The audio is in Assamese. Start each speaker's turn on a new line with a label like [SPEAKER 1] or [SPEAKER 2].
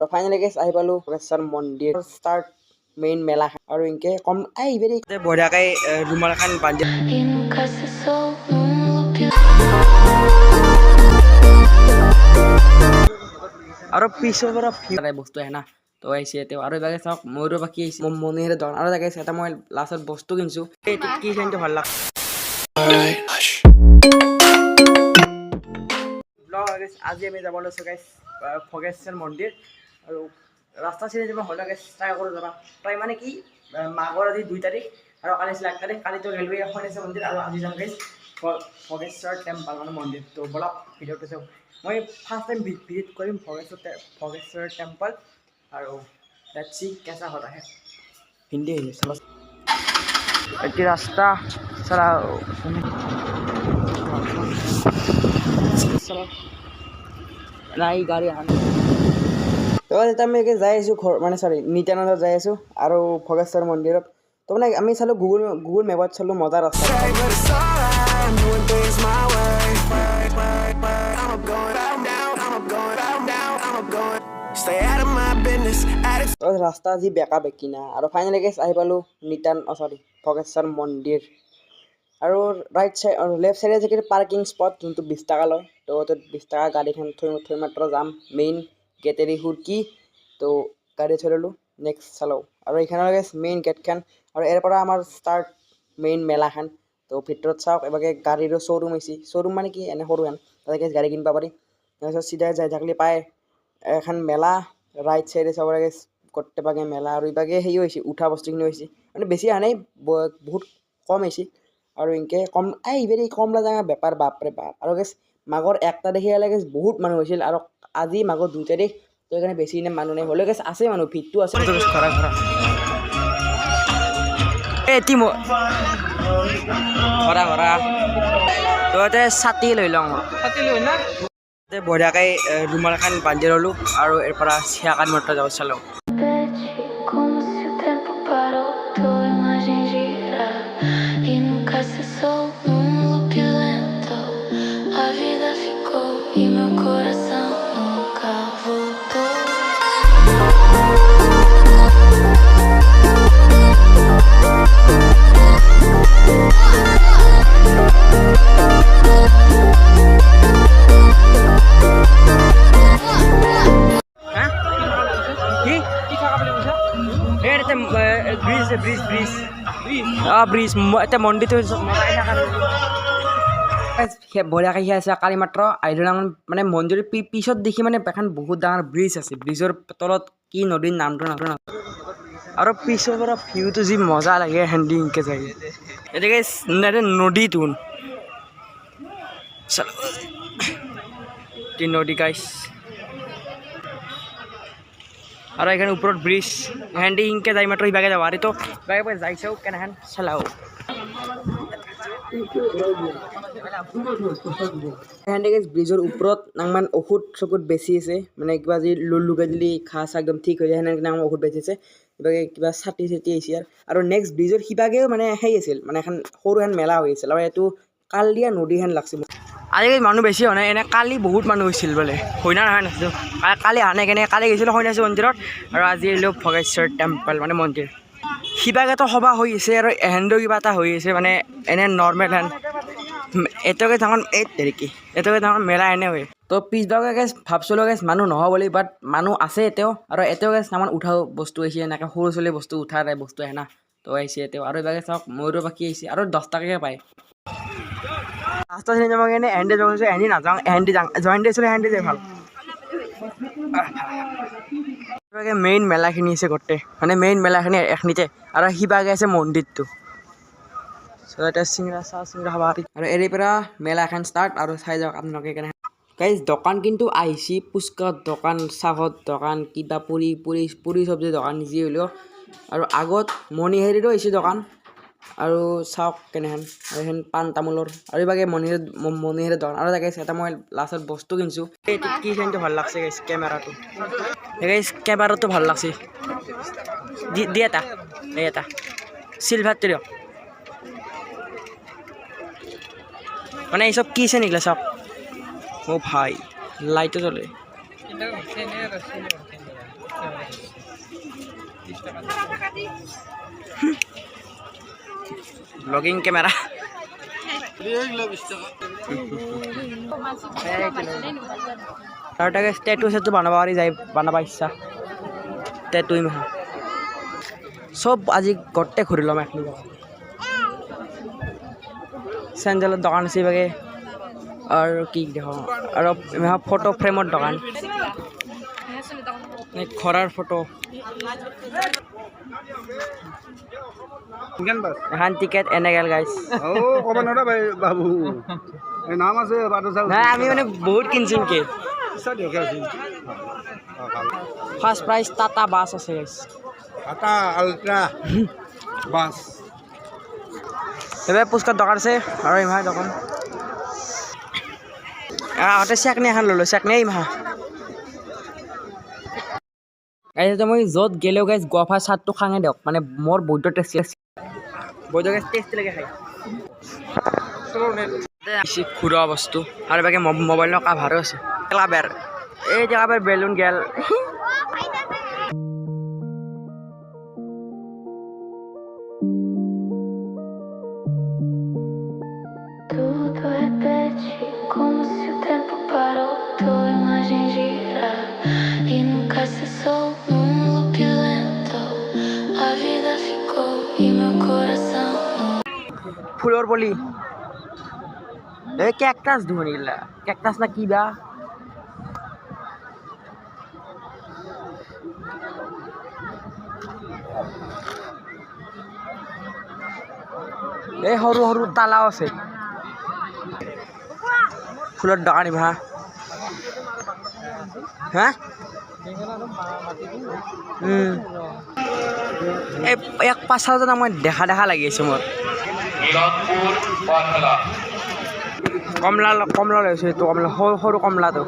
[SPEAKER 1] ফাইনালি গাইছ আহি পালোঁ ভগেশ্বৰ মন্দিৰ ষ্টাৰ্ট মেইন মেলা আৰু ইনকে কম এইবেৰি বঢ়িয়াকৈ ৰুমাল এখন বান্ধি আৰু পিছৰ পৰা বস্তু আহে না তো আহিছে তেওঁ আৰু এবাৰ চাওক ময়ূৰৰ বাকী আহিছে মণিহাৰী দোকান আৰু জেগা এটা মই লাষ্টত বস্তু কিনিছোঁ এইটো কি কিনিটো ভাল লাগছে আজি আমি যাব লৈছোঁ গাইছ ভগেশ্বৰ মন্দিৰ আৰু ৰাস্তা চিনি যাব হ'লে গাইছ ট্ৰাই কৰোঁ যাবা ট্ৰাই মানে কি মাঘৰ আজি 2 তাৰিখ আৰু কালি আছিল 1 তাৰিখ কালিতো ৰেলৱে এখন আছে মন্দিৰ আৰু আজি যাম গাইছ ভগেশ্বৰ টেম্পল মানে মন্দিৰ তো বলক ভিডিঅ'টো চাওঁ মই ফাৰ্ষ্ট টাইম ভিজিট কৰিম ভগেশ্বৰ টেম্পল আৰু লেটছ সি কেঁচা হতা হে হিন্দী है चलो एक रास्ता चला चलो নাই গাড়ী আহা তো এটা আমি যাই আছোঁ ঘৰ মানে সৰি নিত্যানন্দত যাই আছোঁ আৰু ভগেশ্বৰ মন্দিৰত তো মানে আমি চালোঁ গুগল মেপত চালোঁ মজা ৰাস্তা ৰাস্তা আজি বেকা বেকি না আৰু ফাইনেলি গেছ আহি পালোঁ ভগেশ্বৰ মন্দিৰ আৰু ৰাইট চাইড আৰু লেফ্ট চাইডে যে পাৰ্কিং স্পট যোনটো 20 টকা লয় তো 20 টকা গাড়ীখন থৈ মাত্ৰ যাম মেইন গেটেৰী হুৰকি তো গাড়ী থৈ ল'লোঁ নেক্সট চালোঁ আৰু এইখানৰ গেছ মেইন গেটখন আৰু ইয়াৰ পৰা আমাৰ ষ্টাৰ্ট মেইন মেলাখন তো ভিতৰত চাওক এবাৰকে গাড়ীৰো শ্ব'ৰুম হৈছে শ্ব'ৰুম মানে কি এনে সৰুখন তাতে গেছ গাড়ী কিনিব পাৰি তাৰপিছত চিধা যাই থাকলি পায় এখন মেলা ৰাইট চাইডে চাব লাগে গোটেইভাগে মেলা আৰু ইভাগে হেৰিও হৈছে উঠা বস্তুখিনি হৈছে মানে বেছি অহা নাই বহুত কম হৈছে আৰু ইনকে কম এইবেৰি কমলা জাগা বেপাৰ বাপৰে বাপ আৰু গেছ মাঘৰ 1 তাৰিখে লাগে বহুত মানুহ হৈছিল আৰু আজি মাঘৰ 2 তাৰিখ তো সেইকাৰণে বেছি ইনে মানুহ নাই হ'লেও গেছ আছে মানুহ ভিৰটো আছে ঘৰা এটি ঘৰা তো ইয়াতে ছাতি লৈ লওঁ ছাতি লৈ না বঢ়িয়াকৈ ৰুমাল এখন বান্ধি ল'লোঁ আৰু ইয়াৰ পৰা চিয়াকান মাত্ৰ যাব চালোঁ ব্ৰিজ এতিয়া মন্দিৰটো বঢ়িয়াকৈ সি আছে কালি মাত্ৰ আহিলোঁ মানে মন্দিৰৰ পিছত দেখি মানে এখন বহুত ডাঙৰ ব্ৰিজ আছে ব্ৰিজৰ তলত কি নদীৰ নামটো নাজানো আৰু পিছৰ পৰা ভিউটো যি মজা লাগে হেন্দি ইনকে যায় এতিয়া নদীটো নদী গাইছ আৰু এখানে ওপৰত ব্ৰিজ হেন্দি ইনকে যাই মাত্ৰ ইভাগে যাব আৰু তো ইভাগে যাই চাওঁ কেনেহেন চালাও হেন্দি গাইছ ব্ৰিজৰ ওপৰত নাংমান ঔষধ চকুত বেছি আছে মানে কিবা যি লুকাই দিলি ঘাঁ চা একদম ঠিক হৈ যায় সেনেকৈ নাংমান ঔষধ বেছি আছে ইভাগে কিবা ছাতি আহিছে আৰু নেক্সট ব্ৰিজৰ সিভাগেও মানে সেই আছিল মানে এখন সৰু এখন মেলা হৈ আছিল আৰু এইটো কালিয়া নদীহেন লাগছিল আজিকালি মানুহ বেছি হোৱা নাই এনে কালি বহুত মানুহ হৈছিল বোলে হয়না নহয় নাছিলোঁ কালি অহা নাই কেনে কালি গৈছিলোঁ সন্যাসী মন্দিৰত আৰু আজি আহিলোঁ ভগেশ্বৰ টেম্পল মানে মন্দিৰ সিভাগেতো সভা হৈ আছে আৰু এহেন্দৰ কিবা এটা হৈ আছে মানে এনে নৰ্মেল হেন এতিয়াকে ডাঙৰ এতিয়াকে ডাঙৰ মেলা এনে হয় তো পিছভাগে গেছ ভাবছিলোঁ গেছ মানুহ নহয় বুলি বাট মানুহ আছে এতিয়াও আৰু এতিয়াও গেছ আমাৰ উঠাও বস্তু আহিছে এনেকৈ সৰু ছোৱালী বস্তু উঠাৰ বস্তু আহে না তো আহিছে এতিয়াও আৰু এবাৰ চাওক ময়ূৰৰ বাকী আহিছে আৰু 10 টকাকৈ পায় ৰাস্তা চিনি যাব কাৰণে এহেন্দি যাব এহেন্দি নাযাওঁ এহেন্দি জইণ্টি আছিলে এহেন্দি যায় ভাল মেইন মেলাখিনি আছে গোটেই মানে মেইন মেলাখিনি এখিনিতে আৰু সিভাগে আছে মন্দিৰটো এতিয়া চিংৰা খাব আৰু এৰি পৰা মেলা এখন ষ্টাৰ্ট আৰু চাই যাওক আপোনালোকে কেনে গাইজ দোকান কিন্তু আহিছে পুচকাৰ দোকান চাহৰ দোকান কিবা পুৰি চব্জি দোকান যি হ'লেও আৰু আগত মণিহাৰীৰো আহিছে দোকান আৰু চাওক কেনেহেন আৰু সেইখন পাণ তামোলৰ আৰু ইভাগে মণিহাৰী দোকান আৰু গাইজ এটা মই লাষ্টত বস্তু কিনিছোঁ এইটো কি কিনিটো ভাল লাগছে গাইজ কেমেৰাটো গাইজ কেমেৰাটো ভাল লাগছে দি এটা চিলভাৰটো দিয়ক মানে এইসব কি আছে নিকলা সব ও ভাই লাইটও জ্বলে ব্লগিং ক্যামেরা আৰু টেটু চেটু বনাব পাৰি যায় বনাব ইচ্ছা টেটুই মাহা চব আজি গোটেই ঘূৰি ল'ম এখন চেণ্ডেলৰ দোকান আছে বাগে আৰু কি দেখো আৰু ফটো ফ্ৰেমৰ দোকান ঘৰৰ ফটো এখন টিকেট এনে গেল গাইছ নাই আমি মানে বহুত কিনছিম কে ফাৰ্ষ্ট প্ৰাইজ টাটা বাছ আছে গাইছ
[SPEAKER 2] টাটা আল্ট্ৰা বাছ
[SPEAKER 1] এবার পুষ্কার দোকান আছে আর এই মাহ দোকান আহতে চেকনি এখন ললো চেকনি এই মাহ গাইজ মই য'ত গেলেও গাইজ গোৱাফাৰ চাটটো খাঙে দিয়ক মানে মোৰ বৈদ্য টেষ্টি আছে বৈদ্য গাইজ টেষ্টি লাগে খাই ঘূৰা বস্তু আৰু বাকী মোবাইলৰ কাভাৰো আছে ক্লাবেৰ এই ক্লাবেৰ বেলুন গেল
[SPEAKER 3] Tudo repete como se o tempo parou. Tua imagem gira e nunca cessou num loop lento. A vida ficou e meu coração não.
[SPEAKER 1] ফুলৰ বলি এই কেকটাছ ধুনি গিলা কেকটাছ না কি বা এই সৰু সৰু তালাও আছে ফুলৰ দোকানী ভা হা এই এক পাছাজন মই দেখা দেখা লাগি আছে মোৰ কমলা কমলা লৈছো এইটো কমলা সৰু সৰু কমলাটো